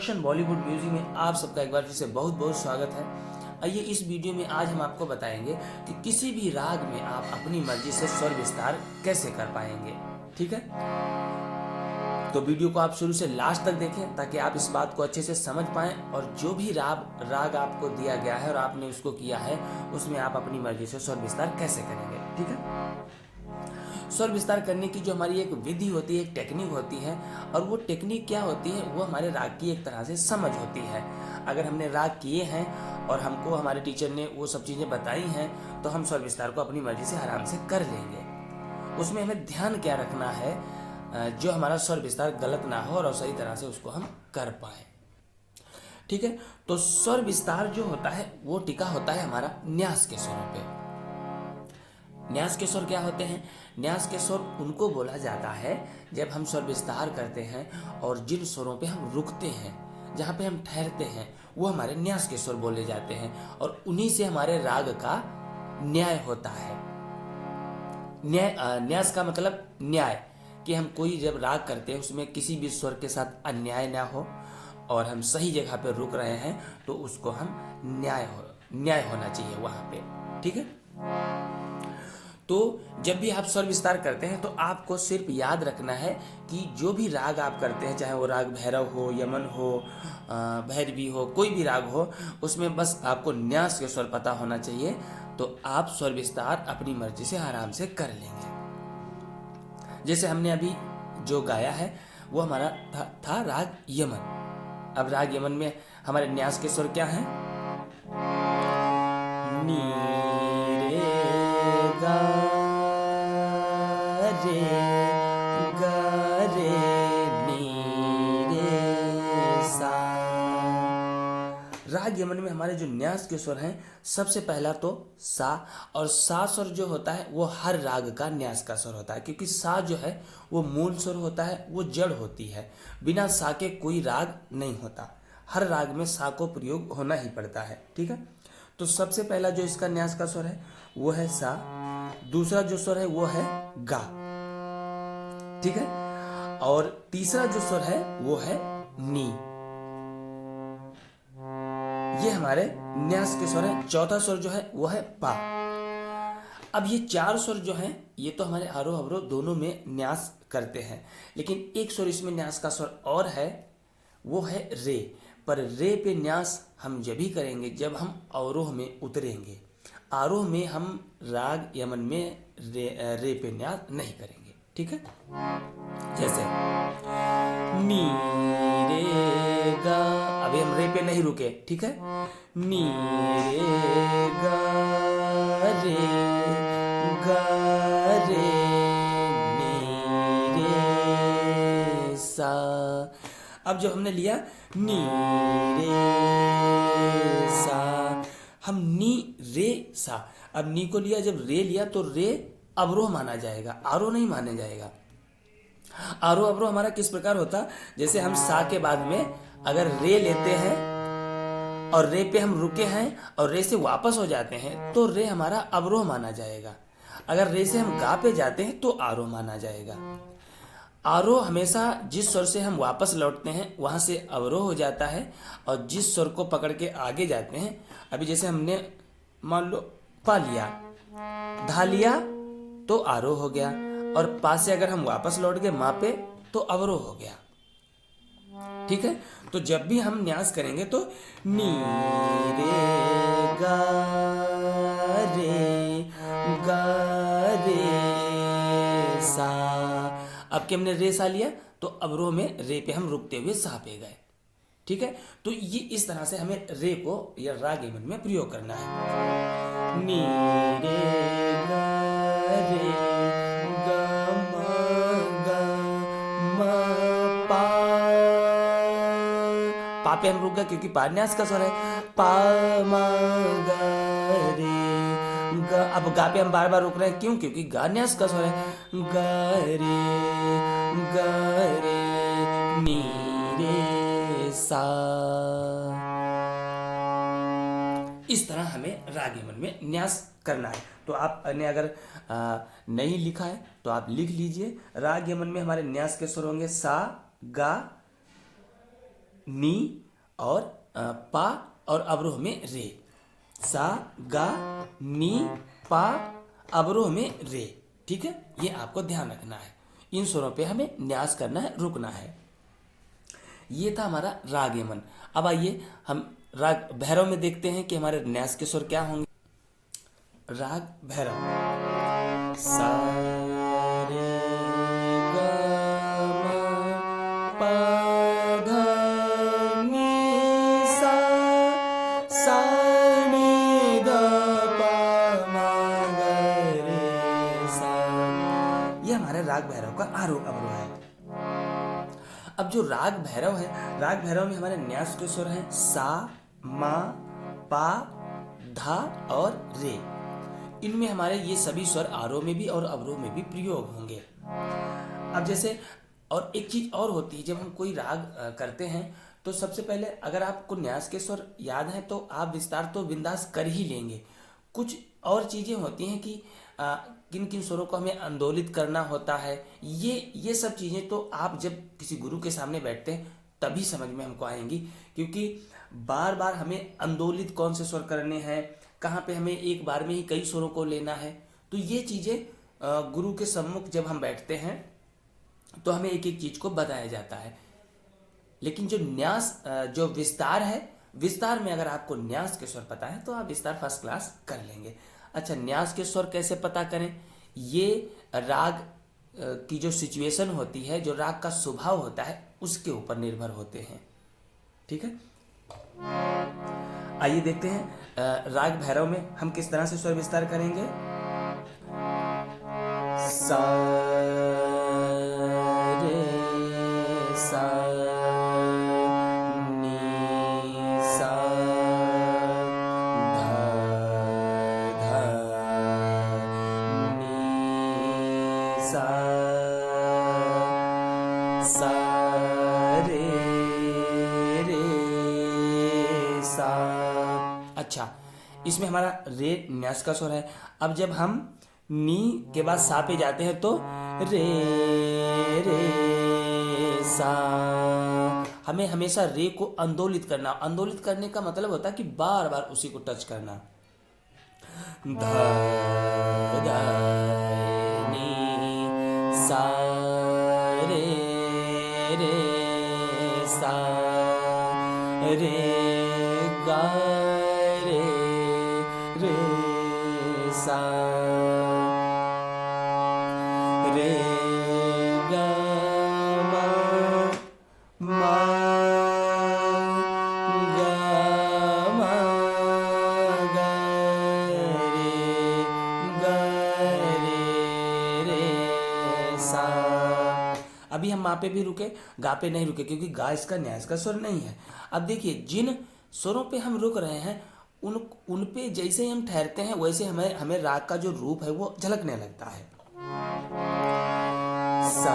Introduction Bollywood music में आप सबका एक बार फिर से बहुत बहुत स्वागत है। आइए इस वीडियो में आज हम आपको बताएंगे कि किसी भी राग में आप अपनी मर्जी से स्वर विस्तार कैसे कर पाएंगे। ठीक है, तो वीडियो को आप शुरू से लास्ट तक देखें ताकि आप इस बात को अच्छे से समझ पाएं और जो भी राग आपको दिया गया है और आपने उसको किया है उसमें आप अपनी मर्जी से स्वर विस्तार कैसे करेंगे। ठीक है, स्वर विस्तार करने की जो हमारी एक विधि होती है, एक टेक्निक होती है, और वो टेक्निक क्या होती है, वो हमारे राग की एक तरह से समझ होती है। अगर हमने राग किए हैं और हमको हमारे टीचर ने वो सब चीज़ें बताई हैं तो हम स्वर विस्तार को अपनी मर्जी से आराम से कर लेंगे। उसमें हमें ध्यान क्या रखना है, जो हमारा स्वर विस्तार गलत ना हो और सही तरह से उसको हम कर पाए। ठीक है, तो स्वर विस्तार जो होता है वो टिका होता है हमारा न्यास के स्वरों पे। न्यास के स्वर क्या होते हैं? न्यास के स्वर उनको बोला जाता है जब हम स्वर विस्तार करते हैं और जिन स्वरों पे हम रुकते हैं, जहाँ पे हम ठहरते हैं, वो हमारे न्यास के स्वर बोले जाते हैं और उन्हीं से हमारे राग का न्याय होता है। न्यास का मतलब न्याय, कि हम कोई जब राग करते हैं उसमें किसी भी स्वर के साथ अन्याय ना हो और हम सही जगह पे रुक रहे हैं तो उसको हम न्याय होना चाहिए वहाँ पे। ठीक है, तो जब भी आप स्वर विस्तार करते हैं तो आपको सिर्फ याद रखना है कि जो भी राग आप करते हैं, चाहे वो राग भैरव हो, यमन हो, भैरवी हो, कोई भी राग हो, उसमें बस आपको न्यास के स्वर पता होना चाहिए तो आप स्वर विस्तार अपनी मर्जी से आराम से कर लेंगे। जैसे हमने अभी जो गाया है वो हमारा था राग यमन। अब राग यमन में हमारे न्यास के स्वर क्या हैं? नी रे गा रे गा रे नी रे सा। राग यमन में हमारे जो न्यास के स्वर हैं, सबसे पहला तो सा, और सा स्वर जो होता है वो हर राग का न्यास का स्वर होता है, क्योंकि सा जो है वो मूल स्वर होता है, वो जड़ होती है। बिना सा के कोई राग नहीं होता, हर राग में सा को प्रयोग होना ही पड़ता है। ठीक है, तो सबसे पहला जो इसका न्यास का स्वर है वो है सा। दूसरा जो स्वर है वो है गा। ठीक है, और तीसरा जो स्वर है वो है नी। ये हमारे न्यास के स्वर है। चौथा स्वर जो है वो है पा। अब ये चार स्वर जो हैं ये तो हमारे आरोह अवरोह दोनों में न्यास करते हैं, लेकिन एक स्वर इसमें न्यास का स्वर और है, वो है रे। पर रे पे न्यास हम जब ही करेंगे जब हम अवरोह में उतरेंगे। आरोह में हम राग यमन में रे पे न्यास नहीं करेंगे। ठीक है, जैसे नी रे गा, अभी हम रे पे नहीं रुके। ठीक है, नी रे गा रे गा रे नी रे सा। अब जब हमने लिया नी रे सा, हम नी रे सा, अब नी को लिया, जब रे लिया तो रे अवरोह माना जाएगा, आरोह नहीं माना जाएगा। आरोह अवरोह हमारा किस प्रकार होता, जैसे हम सा के बाद में अगर रे लेते हैं और रे पे हम रुके हैं और रे से वापस हो जाते हैं तो रे हमारा अवरोह माना जाएगा। अगर रे से हम गा पे जाते हैं तो आरोह माना जाएगा। आरोह हमेशा जिस स्वर से हम वापस लौटते हैं वहां से अवरोह हो जाता है, और जिस स्वर को पकड़ के आगे जाते हैं, अभी जैसे हमने मान लो पा लिया, धा लिया तो आरोह हो गया, और पा से अगर हम वापस लौट गए मा पे तो अवरोह हो गया। ठीक है, तो जब भी हम न्यास करेंगे तो नी रे गा रे सा। अब कि हमने रे सा लिया तो अवरोह में रे पे हम रुकते हुए सा पे गए। ठीक है, तो ये इस तरह से हमें रे को या राग यमन में प्रयोग करना है। नी रे गा रे गा मा पा। पा पे हम रुक गए क्योंकि पा न्यास का स्वर है। पा मा गा रे गा। अब गा पे हम बार बार रुक रहे हैं, क्यों? क्योंकि गा न्यास का स्वर है। गा रे नी रे सा। इस तरह हमें राग यमन में न्यास करना है। तो आपने अगर नहीं लिखा है तो आप लिख लीजिए। राग यमन में हमारे न्यास के स्वर होंगे सा, गा, नी और पा और अवरोह में रे। सा गा नी पा अवरोह में रे। ठीक है, ये आपको ध्यान रखना है। इन स्वरों पे हमें न्यास करना है, रुकना है। ये था हमारा राग यमन। अब आइए हम राग भैरव में देखते हैं कि हमारे न्यास के स्वर क्या होंगे। राग भैरव सा रे ग म प ध नि सा सा नि ध प म ग रे सा। ये हमारे राग भैरव का आरोह अवरोह है। अब जो राग भैरव है, राग भैरव में हमारे न्यास के स्वर हैं सा, मा, पा, धा और रे। इनमें हमारे ये सभी स्वर आरोह में भी और अवरोह में भी प्रयोग होंगे। अब जैसे और एक चीज और होती है, जब हम कोई राग करते हैं तो सबसे पहले अगर आपको न्यास के स्वर याद हैं तो आप विस्तार तो बिंदास कर ही लेंगे। कुछ और चीजें होती हैं कि किन किन स्वरों को हमें आंदोलित करना होता है। ये सब चीजें तो आप जब किसी गुरु के सामने बैठते हैं तभी समझ में हमको आएंगी, क्योंकि बार बार हमें आंदोलित कौन से स्वर करने हैं, कहाँ पे हमें एक बार में ही कई स्वरों को लेना है। तो ये चीजें गुरु के सम्मुख जब हम बैठते हैं तो हमें एक एक चीज को बताया जाता है। लेकिन जो न्यास जो विस्तार है, विस्तार में अगर आपको न्यास के स्वर पता है तो आप विस्तार फर्स्ट क्लास कर लेंगे। अच्छा, न्यास के स्वर कैसे पता करें? ये राग की जो सिचुएशन होती है, जो राग का स्वभाव होता है, उसके ऊपर निर्भर होते हैं। ठीक है, आइए देखते हैं राग भैरव में हम किस तरह से स्वर विस्तार करेंगे। सा रे सा नी सा धा धा नी सा सा रे रे सा। अच्छा, इसमें हमारा रे न्यास का स्वर है। अब जब हम नी के बाद सा पे जाते हैं तो रे रे सा। हमें हमेशा रे को आंदोलित करना। आंदोलित करने का मतलब होता है कि बार बार उसी को टच करना। ध ध नी सा रे रे सा रे गा रे रे सा रे ग म ग म ग रे सा। अभी हम मा पे भी रुके, गा पे नहीं रुके, क्योंकि गा इसका न्यास का स्वर नहीं है। अब देखिए, जिन स्वरों पे हम रुक रहे हैं उन पे जैसे ही हम ठहरते हैं वैसे हमें राग का जो रूप है वो झलकने लगता है। सा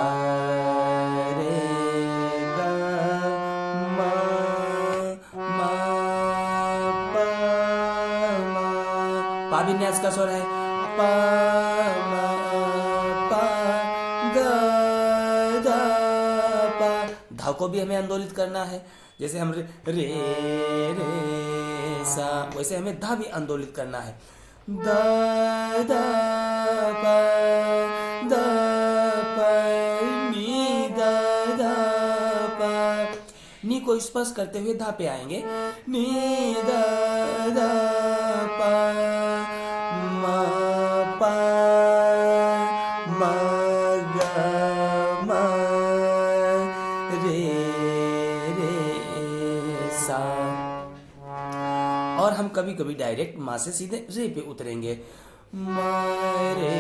रे ग म पा भी न्यास का स्वर है। प म प ग ध प। धा को भी हमें आंदोलित करना है। जैसे हम रे रे सा, वैसे हमें धा भी आंदोलित करना है। द द प द प नी द द प। नी को स्पर्श करते हुए धा पे आएंगे। नी द द प म प म ग म रे रे सा। और हम कभी कभी डायरेक्ट माँ से सीधे रे पे उतरेंगे। मा रे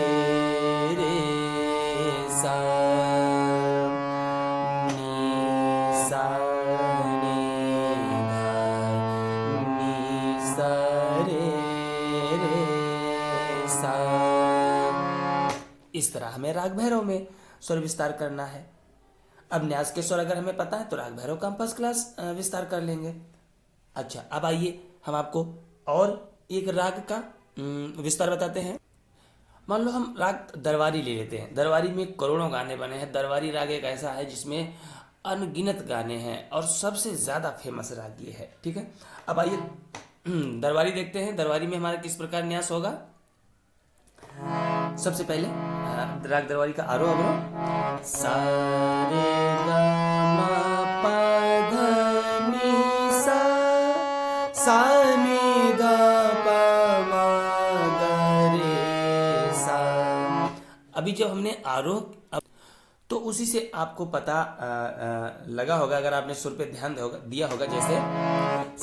रे सा नी सा नी धा नी सा रे रे सा। इस तरह हमें राग भैरव में स्वर विस्तार करना है। अब न्यास के स्वर अगर हमें पता है तो राग भैरव का हम फर्स्ट क्लास विस्तार कर लेंगे। अच्छा, अब आइए हम आपको और एक राग का विस्तार बताते हैं। मान लो हम राग दरबारी ले लेते हैं। दरबारी में करोड़ों गाने बने हैं। दरबारी राग एक ऐसा है जिसमें अनगिनत गाने हैं और सबसे ज़्यादा फेमस राग ये है। ठीक है, अब आइए दरबारी देखते हैं। दरबारी में हमारा किस प्रकार न्यास होगा। सबसे पहले राग दरबारी का आरोह अवरोह। सा रे गा मा पा धा नी सा, सा नी धा पा मा गा रे सा। अभी जब हमने आरोह, तो उसी से आपको पता लगा होगा, अगर आपने सुर पे ध्यान दिया होगा, जैसे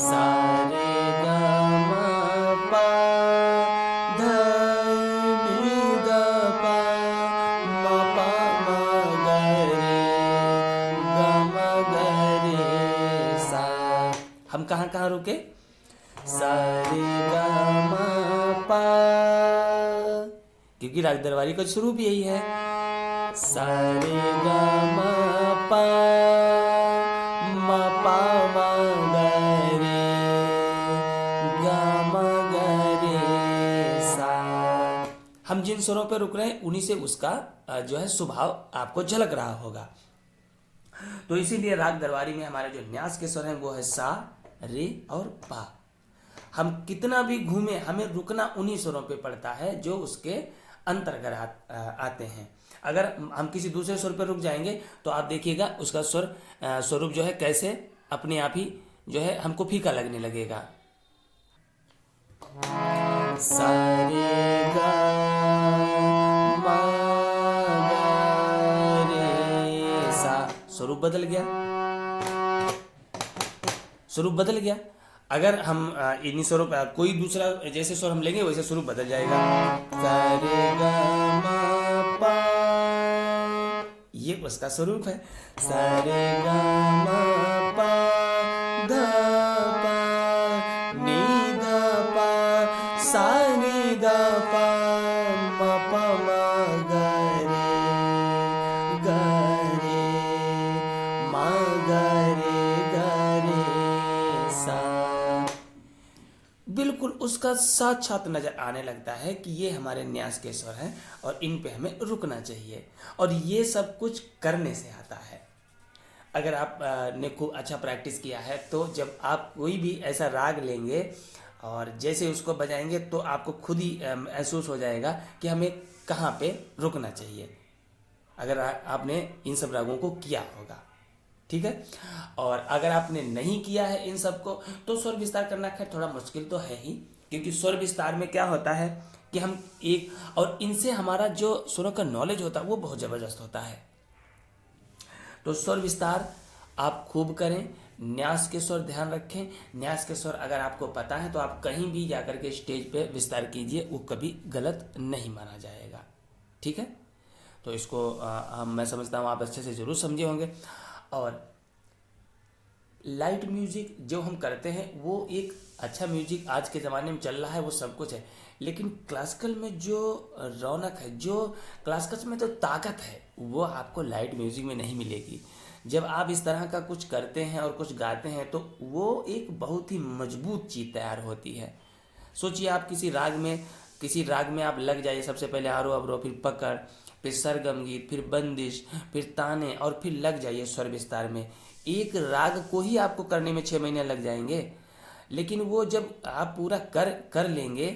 सा रे गा मा पा धा नी धा पा मा पा मा गा रे गा मा गा रे सा। हम कहाँ कहाँ रुके। सा रे गा मा पा, क्योंकि राग दरबारी का स्वरूप यही है। सा रे गा मा पा मा गा रे गा मा गा रे सा। हम जिन स्वरों पर रुक रहे हैं उन्हीं से उसका जो है स्वभाव आपको झलक रहा होगा। तो इसीलिए राग दरबारी में हमारे जो न्यास के स्वर हैं वो है सा, रे और पा। हम कितना भी घूमे, हमें रुकना उन्हीं स्वरों पे पड़ता है जो उसके अंतर्गत आते हैं। अगर हम किसी दूसरे स्वर पर रुक जाएंगे तो आप देखिएगा उसका स्वर स्वरूप जो है कैसे अपने आप ही जो है हमको फीका लगने लगेगा। सा रे गा मा गा रे सा, स्वरूप बदल गया, स्वरूप बदल गया। अगर हम इन्हीं स्वरूप कोई दूसरा जैसे स्वर हम लेंगे वैसे स्वरूप बदल जाएगा। सा रे गा मा पा, ये उसका स्वरूप है। सा रे गा मा पा धा पा नी धा पा सा नी धा पा मा पा मा गा रे मा गा रे सा। बिल्कुल उसका साक्षात नजर आने लगता है कि ये हमारे न्यास के स्वर हैं और इन पे हमें रुकना चाहिए, और ये सब कुछ करने से आता है। अगर आप ने खूब अच्छा प्रैक्टिस किया है तो जब आप कोई भी ऐसा राग लेंगे और जैसे उसको बजाएंगे तो आपको खुद ही महसूस हो जाएगा कि हमें कहाँ पे रुकना चाहिए, अगर आपने इन सब रागों को किया होगा। ठीक है, और अगर आपने नहीं किया है इन सब को तो स्वर विस्तार करना खैर थोड़ा मुश्किल तो है ही, क्योंकि स्वर विस्तार में क्या होता है कि हम एक और इनसे हमारा जो स्वरों का नॉलेज होता है वो बहुत ज़बरदस्त होता है। तो स्वर विस्तार आप खूब करें, न्यास के स्वर ध्यान रखें। न्यास के स्वर अगर आपको पता है तो आप कहीं भी जाकर के स्टेज पे विस्तार कीजिए, वो कभी गलत नहीं माना जाएगा। ठीक है, तो इसको मैं समझता हूँ आप अच्छे से ज़रूर समझे होंगे। और लाइट म्यूजिक जो हम करते हैं वो एक अच्छा म्यूजिक आज के ज़माने में चल रहा है, वो सब कुछ है, लेकिन क्लासिकल में जो रौनक है, जो क्लासिकल में तो ताकत है, वो आपको लाइट म्यूजिक में नहीं मिलेगी। जब आप इस तरह का कुछ करते हैं और कुछ गाते हैं तो वो एक बहुत ही मजबूत चीज़ तैयार होती है। सोचिए आप किसी राग में आप लग जाइए, सबसे पहले आरोह अवरोह, फिर पकड़, फिर सरगम गीत, फिर बंदिश, फिर ताने, और फिर लग जाइए स्वर विस्तार में। एक राग को ही आपको करने में 6 महीने लग जाएंगे, लेकिन वो जब आप पूरा कर लेंगे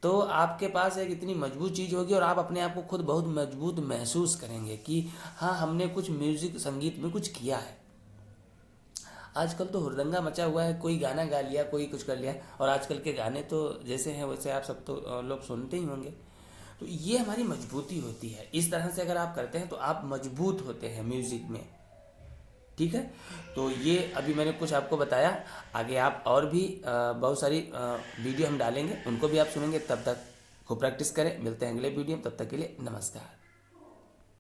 तो आपके पास एक इतनी मजबूत चीज़ होगी और आप अपने आप को खुद बहुत मजबूत महसूस करेंगे कि हाँ, हमने कुछ म्यूजिक संगीत में कुछ किया है। आजकल तो हुड़दंगा मचा हुआ है, कोई गाना गा लिया, कोई कुछ कर लिया, और आजकल के गाने तो जैसे हैं वैसे आप सब तो लोग सुनते ही होंगे। तो ये हमारी मजबूती होती है। इस तरह से अगर आप करते हैं तो आप मजबूत होते हैं म्यूजिक में। ठीक है, तो ये अभी मैंने कुछ आपको बताया। आगे आप और भी बहुत सारी वीडियो हम डालेंगे, उनको भी आप सुनेंगे। तब तक खूब प्रैक्टिस करें। मिलते हैं अगले वीडियो में, तब तक के लिए नमस्कार।